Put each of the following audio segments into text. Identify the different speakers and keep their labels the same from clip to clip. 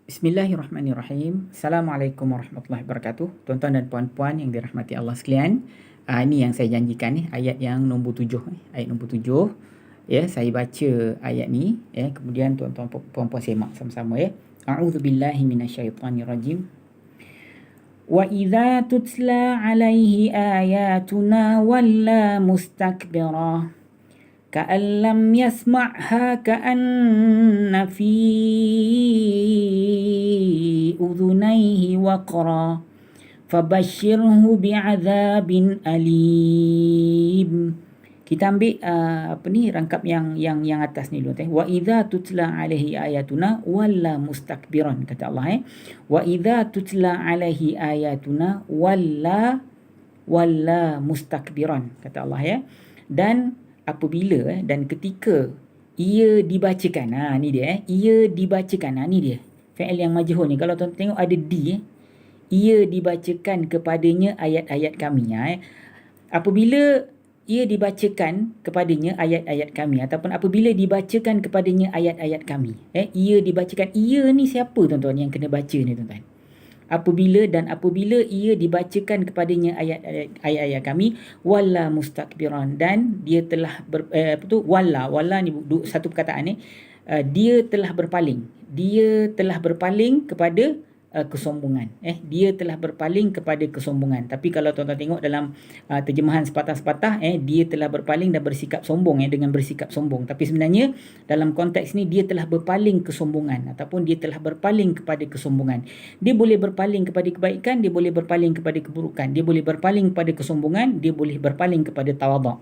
Speaker 1: Bismillahirrahmanirrahim. Assalamualaikum warahmatullahi wabarakatuh. Tuan-tuan dan puan-puan yang dirahmati Allah sekalian. Ini yang saya janjikan ni, ayat yang nombor 7. Ayat nombor 7. Ya, saya baca ayat ni. Kemudian tuan-tuan puan-puan semak sama-sama ya. A'udzubillahi minasyaitonirrajim. Wa idza tutla alaihi ayatuna walla mustakbira. كأن لم يسمعها كأن في أذنيه وقرا فبشره بعذاب أليم. Kita ambil rangkap yang atas ni dulu. Wa idza tutla alaihi ayatuna walla mustakbiran, kata Allah. Wa idza tutla alaihi ayatuna walla mustakbiran, kata Allah ya. Dan apabila dan ketika ia dibacakan, ni dia ia dibacakan, ni dia fi'il yang majhul ni. Kalau tuan tengok ada di, ia dibacakan kepadanya ayat-ayat kami. Apabila ia dibacakan kepadanya ayat-ayat kami, ataupun apabila dibacakan kepadanya ayat-ayat kami, ia dibacakan, ia ni siapa tuan-tuan yang kena baca ni tuan-tuan? Apabila ia dibacakan kepadanya ayat-ayat kami, walla mustakbiran, dan dia telah walla ni satu perkataan ni, dia telah berpaling kepada kesombongan. Dia telah berpaling kepada kesombongan. Tapi kalau tuan-tuan tengok dalam terjemahan sepatah-sepatah, dia telah berpaling dan bersikap sombong, dengan bersikap sombong. Tapi sebenarnya dalam konteks ni dia telah berpaling kesombongan, ataupun dia telah berpaling kepada kesombongan. Dia boleh berpaling kepada kebaikan, dia boleh berpaling kepada keburukan, dia boleh berpaling kepada kesombongan, dia boleh berpaling kepada tawaduk.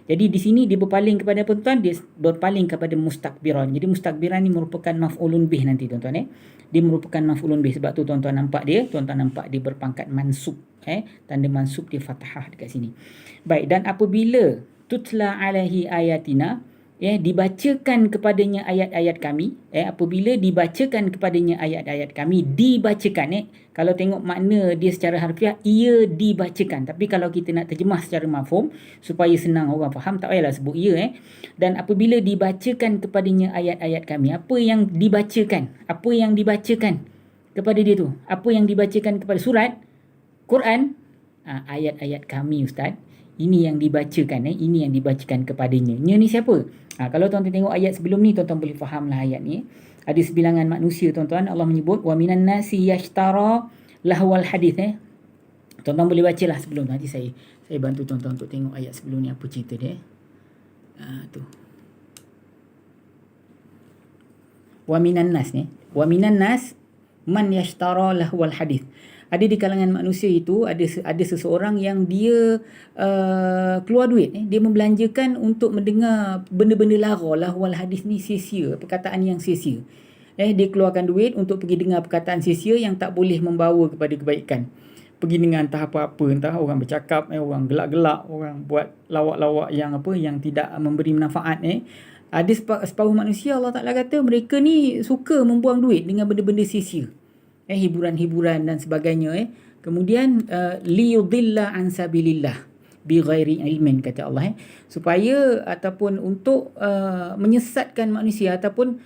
Speaker 1: Jadi di sini dia berpaling kepada apa tuan? Dia berpaling kepada mustakbiran. Jadi mustakbiran ni merupakan maf'ulun bih nanti tuan-tuan. Dia merupakan maf'ulun bih. Sebab tu tuan-tuan nampak dia berpangkat mansub. Tanda mansub dia fathah dekat sini. Baik, dan apabila tutla alaihi ayatina, dibacakan kepadanya ayat-ayat kami, apabila dibacakan kepadanya ayat-ayat kami, dibacakan, kalau tengok makna dia secara harfiah, ia dibacakan. Tapi kalau kita nak terjemah secara mafhum supaya senang orang faham, tak payahlah sebut ia. Dan apabila dibacakan kepadanya ayat-ayat kami, apa yang dibacakan kepada dia tu? Apa yang dibacakan kepada surat Quran? Ayat-ayat kami, Ustaz. Ini yang dibacakan, ini yang dibacakan kepadanya. Nya ni siapa? Kalau tuan-tuan tengok ayat sebelum ni, tuan-tuan boleh fahamlah ayat ni. Ada sebilangan manusia tuan-tuan, Allah menyebut wa minan nasi yashtara lahwal hadith. Tuan-tuan boleh bacalah sebelum tu. Nanti saya bantu tuan-tuan untuk tengok ayat sebelum ni apa cerita dia. Tu. Wa minan nas ni. Wa minan nas man yashtara lahwal hadith. Ada di kalangan manusia itu ada seseorang yang dia keluar duit, dia membelanjakan untuk mendengar benda-benda lara. Lahwal hadis ni sia-sia, perkataan yang sia-sia. Dia keluarkan duit untuk pergi dengar perkataan sia-sia yang tak boleh membawa kepada kebaikan. Pergi dengar entah apa-apa, entah orang bercakap, orang gelak-gelak, orang buat lawak-lawak yang tidak memberi manfaat. Ada separuh manusia, Allah Ta'ala kata mereka ni suka membuang duit dengan benda-benda sia-sia. Hiburan-hiburan dan sebagainya. Kemudian liyudilla an sabilillah bighairi ilmin, kata Allah, supaya ataupun untuk menyesatkan manusia, ataupun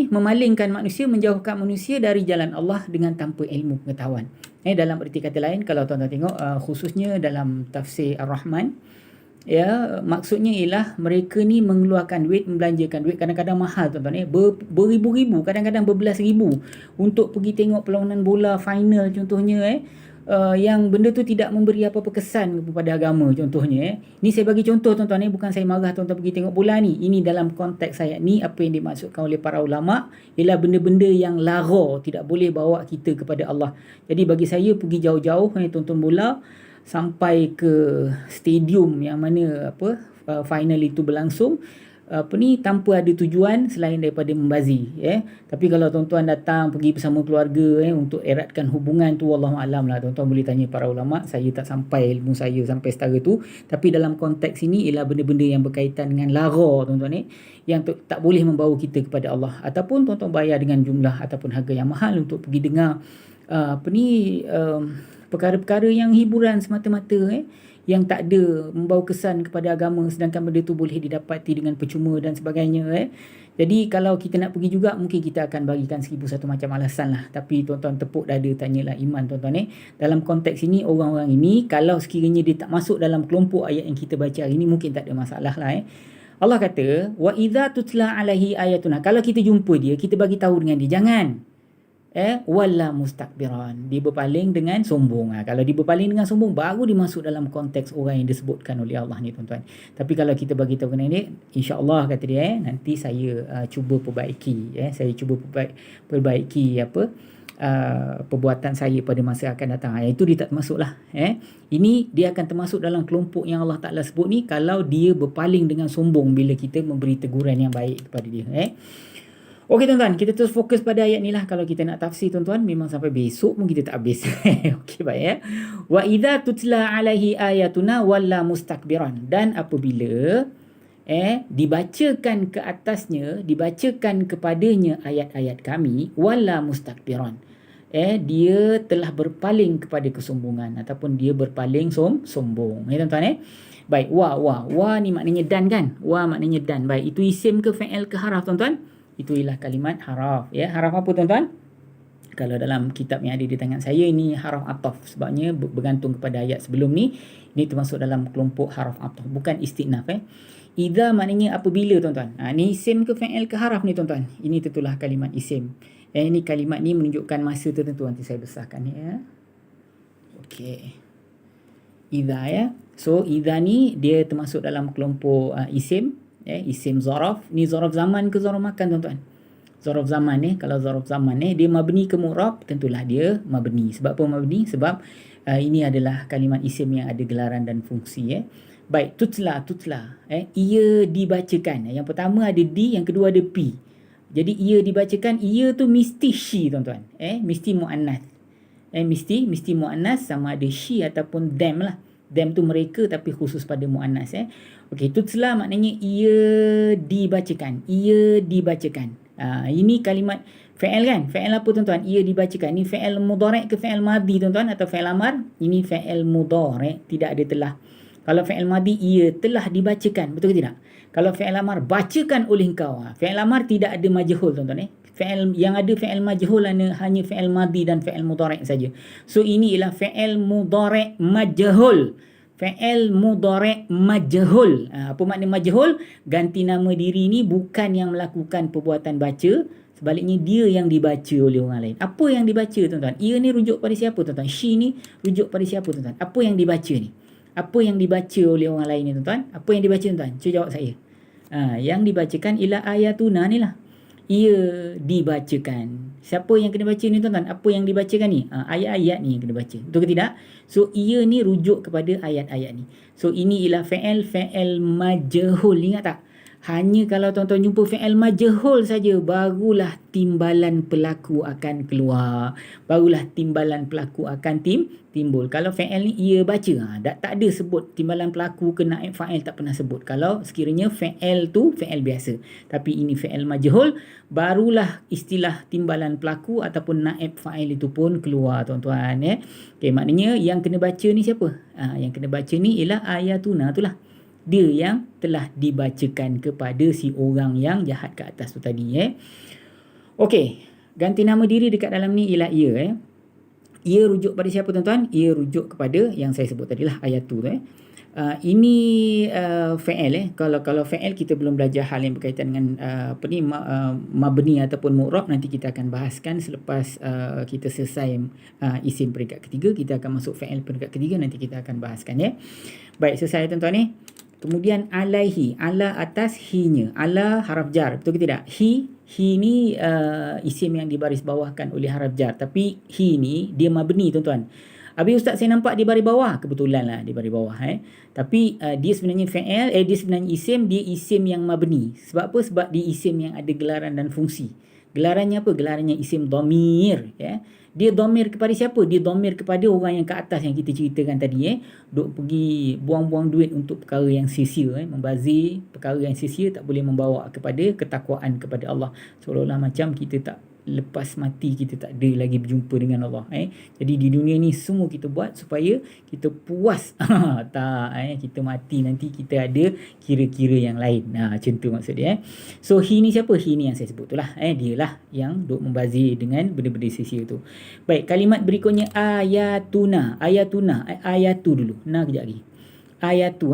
Speaker 1: memalingkan manusia, menjauhkan manusia dari jalan Allah dengan tanpa ilmu pengetahuan. Dalam erti kata lain, kalau tuan-tuan tengok khususnya dalam tafsir Ar-Rahman, maksudnya ialah mereka ni mengeluarkan duit, membelanjakan duit, kadang-kadang mahal tuan-tuan, beribu-ribu, kadang-kadang berbelas ribu untuk pergi tengok perlawanan bola final contohnya, yang benda tu tidak memberi apa-apa kesan kepada agama contohnya. Ni saya bagi contoh tuan-tuan, bukan saya marah tuan-tuan pergi tengok bola ni. Ini dalam konteks ayat ni, apa yang dimaksudkan oleh para ulama ialah benda-benda yang lara, tidak boleh bawa kita kepada Allah. Jadi bagi saya pergi jauh-jauh tonton bola sampai ke stadium yang mana final itu berlangsung, tanpa ada tujuan selain daripada membazir. Tapi kalau tuan-tuan datang pergi bersama keluarga untuk eratkan hubungan tu, wallahualam lah, tuan-tuan boleh tanya para ulama. Saya tak sampai ilmu saya sampai setara tu, tapi dalam konteks ini ialah benda-benda yang berkaitan dengan lara tuan-tuan, yang tak boleh membawa kita kepada Allah. Ataupun tuan-tuan bayar dengan jumlah ataupun harga yang mahal untuk pergi dengar perkara-perkara yang hiburan semata-mata, yang tak ada membawa kesan kepada agama, sedangkan benda tu boleh didapati dengan percuma dan sebagainya. Jadi kalau kita nak pergi juga, mungkin kita akan bagikan 1001 macam alasan lah. Tapi tuan-tuan tepuk dada, tanyalah iman tuan-tuan. Dalam konteks ini, orang-orang ini, kalau sekiranya dia tak masuk dalam kelompok ayat yang kita baca hari ini, mungkin tak ada masalah lah. Allah kata, wa idza tutla alaihi ayatuna. Kalau kita jumpa dia, kita bagi tahu dengan dia, jangan wala mustakbiran. Dia berpaling dengan sombong. Kalau dia berpaling dengan sombong, baru dia masuk dalam konteks orang yang disebutkan oleh Allah ni tuan-tuan. Tapi kalau kita bagi tahu kepada dia, insya-Allah kata dia, nanti saya cuba perbaiki, saya cuba perbaiki perbuatan saya pada masa akan datang. Itu dia tak termasuklah. Ini dia akan termasuk dalam kelompok yang Allah Taala sebut ni kalau dia berpaling dengan sombong bila kita memberi teguran yang baik kepada dia. Okey tuan-tuan, kita terus fokus pada ayat ni lah. Kalau kita nak tafsir tuan-tuan, memang sampai besok pun kita tak habis. Okey baik Wa idza tutla alaihi ayatuna walla mustakbiran. Dan apabila dibacakan ke atasnya, dibacakan kepadanya ayat-ayat kami, walla mustakbiran. Dia telah berpaling kepada kesombongan ataupun dia berpaling sombong. Tuan-tuan Baik, wa ni maknanya dan kan? Wa maknanya dan. Baik, itu isim ke fa'il ke haraf tuan-tuan? Itu ialah kalimat haraf. Haraf apa tuan-tuan? Kalau dalam kitab yang ada di tangan saya, ini haraf ataf. Sebabnya bergantung kepada ayat sebelum ni. Ini termasuk dalam kelompok haraf ataf. Bukan istinaf. Idza maknanya apabila tuan-tuan. Ni isim ke fa'il ke haraf ni tuan-tuan? Ini tentulah kalimat isim. Ini kalimat ni menunjukkan masa tertentu. Nanti saya besarkan ni Okey. Idza So idza ni dia termasuk dalam kelompok isim. Isim zaraf. Ni zaraf zaman ke zaraf makan tuan-tuan? Zaraf zaman kalau zaraf zaman dia mabni ke mu'rab, tentulah dia mabni. Sebab apa mabni? Sebab ini adalah kalimat isim yang ada gelaran dan fungsi. Baik, tutla. Ia dibacakan. Yang pertama ada di, yang kedua ada pi. Jadi ia dibacakan, ia tu mesti she tuan-tuan. Mesti muannas. Mesti muannas, sama ada she ataupun them lah. Them tu mereka tapi khusus pada muannas. Okey, tutla maknanya ia dibacakan. Ia dibacakan. Ini kalimat fa'il kan? Fa'il apa tuan-tuan? Ia dibacakan. Ini fa'il mudhari' ke fa'il madhi tuan-tuan atau fa'il amar? Ini fa'il mudhari', tidak ada telah. Kalau fa'il madhi, ia telah dibacakan. Betul ke tidak? Kalau fa'il amar, bacakan oleh engkau. Fa'il amar tidak ada majhul tuan-tuan. Fa'il yang ada fa'il majhul hanya fa'il madhi dan fa'il mudhari' saja. So ini ialah fa'il mudhari' majhul. Fa'il mudhari' majhul. Apa makna majhul? Ganti nama diri ni bukan yang melakukan perbuatan baca, sebaliknya dia yang dibaca oleh orang lain. Apa yang dibaca tuan-tuan? Ia ni rujuk pada siapa tuan-tuan? She ni rujuk pada siapa tuan-tuan? Apa yang dibaca ni? Apa yang dibaca oleh orang lain ni tuan-tuan? Apa yang dibaca tuan-tuan? Cuba jawab saya. Yang dibacakan ialah ayatuna ni lah. Ia dibacakan. Siapa yang kena baca ni tuan-tuan? Apa yang dibacakan ni? Ayat-ayat ni yang kena baca. Betul ke tidak? So ia ni rujuk kepada ayat-ayat ni. So ini ialah fa'il majhul. Ingat tak? Hanya kalau tuan-tuan jumpa fa'il majhul saja, barulah timbalan pelaku akan keluar. Barulah timbalan pelaku akan timbul. Kalau fa'il ni ia baca, tak ada sebut timbalan pelaku ke naib fa'il, tak pernah sebut. Kalau sekiranya fa'il tu fa'il biasa. Tapi ini fa'il majhul, barulah istilah timbalan pelaku ataupun naib fa'il itu pun keluar tuan-tuan. Okay, maknanya yang kena baca ni siapa? Yang kena baca ni ialah ayatuna tu lah. Dia yang telah dibacakan kepada si orang yang jahat ke atas tu tadi. Okey, ganti nama diri dekat dalam ni ialah ia. Ia rujuk pada siapa tuan-tuan? Ia rujuk kepada yang saya sebut tadilah ayat tu. Ini fa'il. Kalau fa'il kita belum belajar hal yang berkaitan dengan mabni ataupun mu'rab. Nanti kita akan bahaskan selepas kita selesai isim peringkat ketiga. Kita akan masuk fa'il peringkat ketiga. Nanti kita akan bahaskan. Baik, selesai tuan-tuan Kemudian alaihi, ala atas hi-nya. Ala haraf jar, betul ke tidak? Hi ni isim yang dibaris bawahkan oleh haraf jar. Tapi hi ni dia mabni tuan-tuan. Habis ustaz saya nampak di baris bawah. Kebetulan lah di baris bawah. Tapi dia sebenarnya fa'il, dia sebenarnya isim, dia isim yang mabni. Sebab apa? Sebab dia isim yang ada gelaran dan fungsi. Gelarannya apa? Gelarannya isim dhamir. Dia dhamir kepada siapa? Dia dhamir kepada orang yang ke atas yang kita ceritakan tadi. Duk pergi buang-buang duit untuk perkara yang sia-sia. Membazir perkara yang sia-sia tak boleh membawa kepada ketakwaan kepada Allah. Seolah-olah macam kita tak lepas mati kita tak ada lagi berjumpa dengan Allah. Jadi di dunia ni semua kita buat supaya kita puas. Tak, kita mati nanti kita ada kira-kira yang lain. Macam tu maksud dia. So he ni siapa? He ni yang saya sebut tu lah. Dia lah yang duk membazir dengan benda-benda sia-sia tu. Baik, kalimat berikutnya ayatuna. Ayatu dulu. Kejap lagi. Ayatu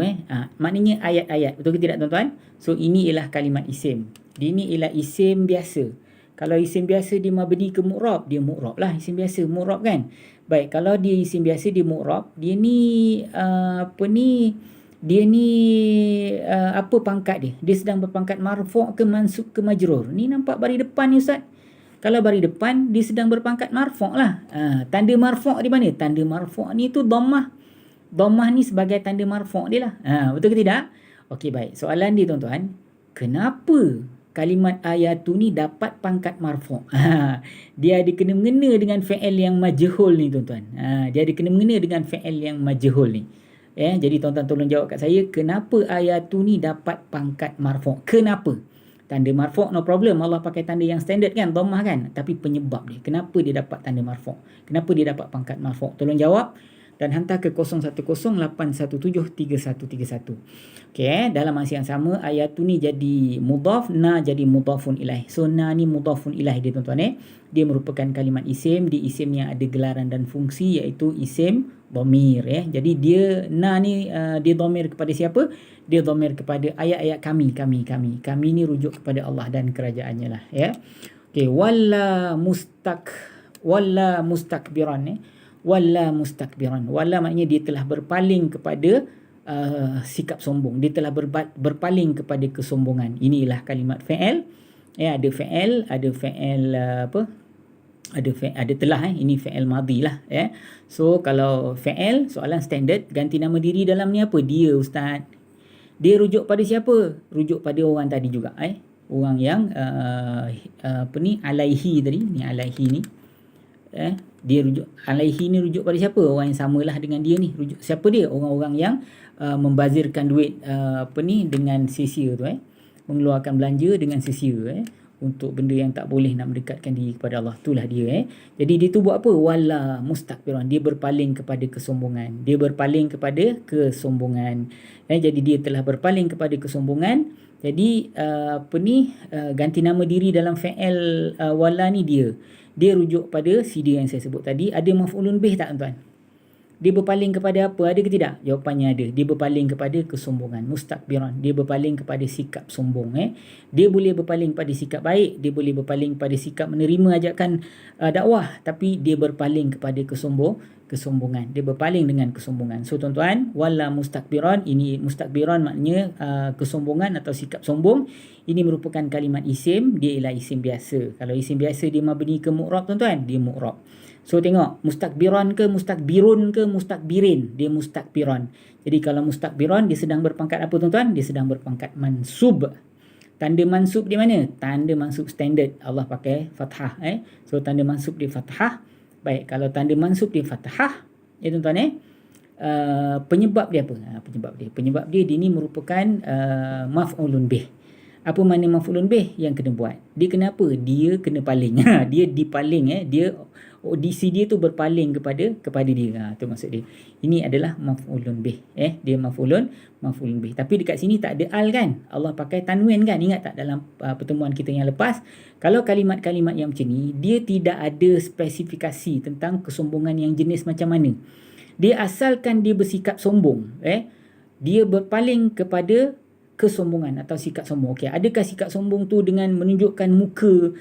Speaker 1: maknanya ayat-ayat. Betul ke tidak tuan-tuan? So ini ialah kalimat isim. Dia ni ialah isim biasa. Kalau isim biasa dia mabni ke mu'rab, dia mu'rab lah isim biasa, mu'rab kan. Baik, kalau dia isim biasa dia mu'rab, dia ni apa pangkat dia? Dia sedang berpangkat marfu' ke mansub ke majrur. Ni nampak baris depan ni Ustaz. Kalau baris depan dia sedang berpangkat marfu' lah. Tanda marfu' di mana? Tanda marfu' ni tu dhammah. Dhammah ni sebagai tanda marfu' dia lah. Betul ke tidak? Okey, baik. Soalan dia tuan-tuan, kenapa kalimat ayatu ni dapat pangkat marfu'? Dia ada kena-mengena dengan fi'il yang majhul ni tuan-tuan. Dia ada kena-mengena dengan fi'il yang majhul ni. Jadi tuan-tuan tolong jawab kat saya, kenapa ayatu ni dapat pangkat marfu'? Kenapa? Tanda marfu' no problem, Allah pakai tanda yang standard kan, dhammah kan. Tapi penyebab dia, kenapa dia dapat tanda marfu'? Kenapa dia dapat pangkat marfu'? Tolong jawab dan hantar ke 0108173131. Okey, dalam masa yang sama ayat tu ni jadi mudhaf, na jadi mudhafun ilaih. So na ni mudhafun ilaih dia tuan-tuan. Dia merupakan kalimat isim, di isim yang ada gelaran dan fungsi iaitu isim dhamir Jadi dia na ni dia dhamir kepada siapa? Dia dhamir kepada ayat-ayat kami. Kami ni rujuk kepada Allah dan kerajaannya lah Okey, walla mustakbiran Walla mustakbiran. Walla maknanya dia telah berpaling kepada sikap sombong. Dia telah berpaling kepada kesombongan. Inilah kalimat fi'il. Ada fi'il, ada fi'il ada telah ini fi'il madhi lah So kalau fi'il, soalan standard, ganti nama diri dalam ni apa? Dia Ustaz. Dia rujuk pada siapa? Rujuk pada orang tadi juga orang yang alaihi tadi. Ni alaihi ni dia rujuk alaihi ni rujuk pada siapa? Orang yang samalah dengan dia ni. Rujuk siapa dia? Orang-orang yang membazirkan duit dengan sia-sia tu mengeluarkan belanja dengan sia-sia untuk benda yang tak boleh nak mendekatkan diri kepada Allah. Itulah dia Jadi dia tu buat apa? Wala mustakbiran. Dia berpaling kepada kesombongan. Jadi dia telah berpaling kepada kesombongan. Jadi ganti nama diri dalam fi'il wala ni dia rujuk pada si dia yang saya sebut tadi. Ada maf'ulun bih tak tuan-tuan? Dia berpaling kepada apa? Ada ke tidak? Jawapannya ada. Dia berpaling kepada kesombongan. Mustakbiran. Dia berpaling kepada sikap sombong. Dia boleh berpaling pada sikap baik. Dia boleh berpaling pada sikap menerima ajakan dakwah. Tapi dia berpaling kepada kesombongan. Dia berpaling dengan kesombongan. So tuan-tuan, wala mustakbiran. Ini mustakbiran maknanya kesombongan atau sikap sombong. Ini merupakan kalimat isim. Dia ialah isim biasa. Kalau isim biasa dia mabni ke mu'rab tuan-tuan, dia mu'rab. So tengok, mustakbiran ke mustakbirun ke mustakbirin, dia mustakbiran. Jadi kalau mustakbiran dia sedang berpangkat apa tuan-tuan? Dia sedang berpangkat mansub. Tanda mansub di mana? Tanda mansub standard. Allah pakai fathah So tanda mansub di fathah. Baik, kalau tanda mansub di fathah tuan-tuan penyebab dia apa? Penyebab dia ni merupakan maf'ulun bih. Apa makna maf'ulun bih yang kena buat? Dia kena apa? Dia kena paling. Dia dipaling audisi dia tu berpaling kepada dia. Tu maksud dia. Ini adalah maf'ulun bih. Dia maf'ulun bih. Tapi dekat sini tak ada al kan? Allah pakai tanwin kan? Ingat tak dalam pertemuan kita yang lepas? Kalau kalimat-kalimat yang macam ni, dia tidak ada spesifikasi tentang kesombongan yang jenis macam mana. Dia asalkan dia bersikap sombong. Dia berpaling kepada kesombongan atau sikap sombong. Okey, adakah sikap sombong tu dengan menunjukkan muka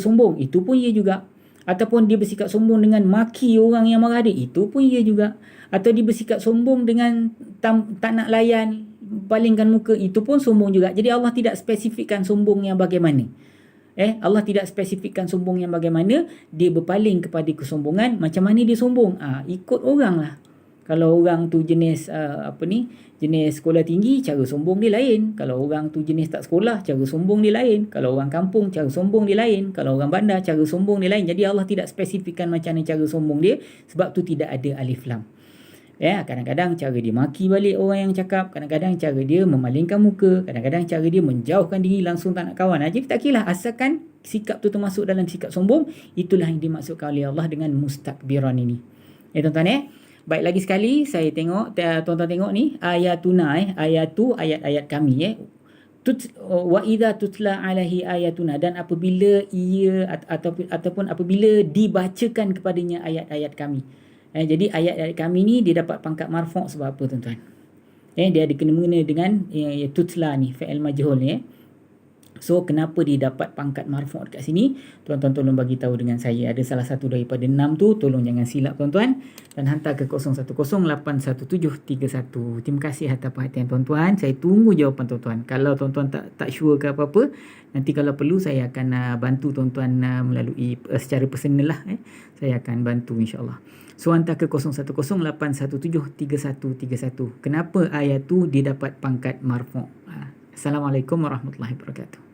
Speaker 1: sombong? Itu pun ia juga. Ataupun dia bersikap sombong dengan maki orang yang marah dia, itu pun ia juga. Atau dia bersikap sombong dengan tak nak layan, palingkan muka, itu pun sombong juga. Jadi Allah tidak spesifikkan sombong yang bagaimana. Allah tidak spesifikkan sombong yang bagaimana. Dia berpaling kepada kesombongan. Macam mana dia sombong? Ikut orang lah. Kalau orang tu jenis jenis sekolah tinggi, cara sombong dia lain. Kalau orang tu jenis tak sekolah, cara sombong dia lain. Kalau orang kampung, cara sombong dia lain. Kalau orang bandar, cara sombong dia lain. Jadi Allah tidak spesifikkan macam mana cara sombong dia, sebab tu tidak ada alif lam. Ya, kadang-kadang cara dia maki balik orang yang cakap, kadang-kadang cara dia memalingkan muka, kadang-kadang cara dia menjauhkan diri langsung tak nak kawan. Jadi tak kira asalkan sikap tu termasuk dalam sikap sombong, itulah yang dimaksudkan oleh Allah dengan mustakbiran ini. Tuan-tuan Baik, lagi sekali saya tengok, tuan-tuan tengok ni ayatuna ayat-ayat kami wa idza tutla alaihi ayatuna, dan apabila ia ataupun apabila dibacakan kepadanya ayat-ayat kami. Jadi ayat-ayat kami ni dia dapat pangkat marfu' sebab apa tuan-tuan? Dia ada kena-mengena dengan tutla ni, fi'il majhul ni. So kenapa dia dapat pangkat marfu' dekat sini? Tuan-tuan tolong bagi tahu dengan saya. Ada salah satu daripada 6 tu, tolong jangan silap tuan-tuan, dan hantar ke 01081731. Terima kasih atas perhatian tuan-tuan. Saya tunggu jawapan tuan-tuan. Kalau tuan-tuan tak sure ke apa-apa, nanti kalau perlu saya akan bantu tuan-tuan melalui secara personal lah. Saya akan bantu insya-Allah. So hantar ke 0108173131. Kenapa ayat tu dia dapat pangkat marfu'? Assalamualaikum warahmatullahi wabarakatuh.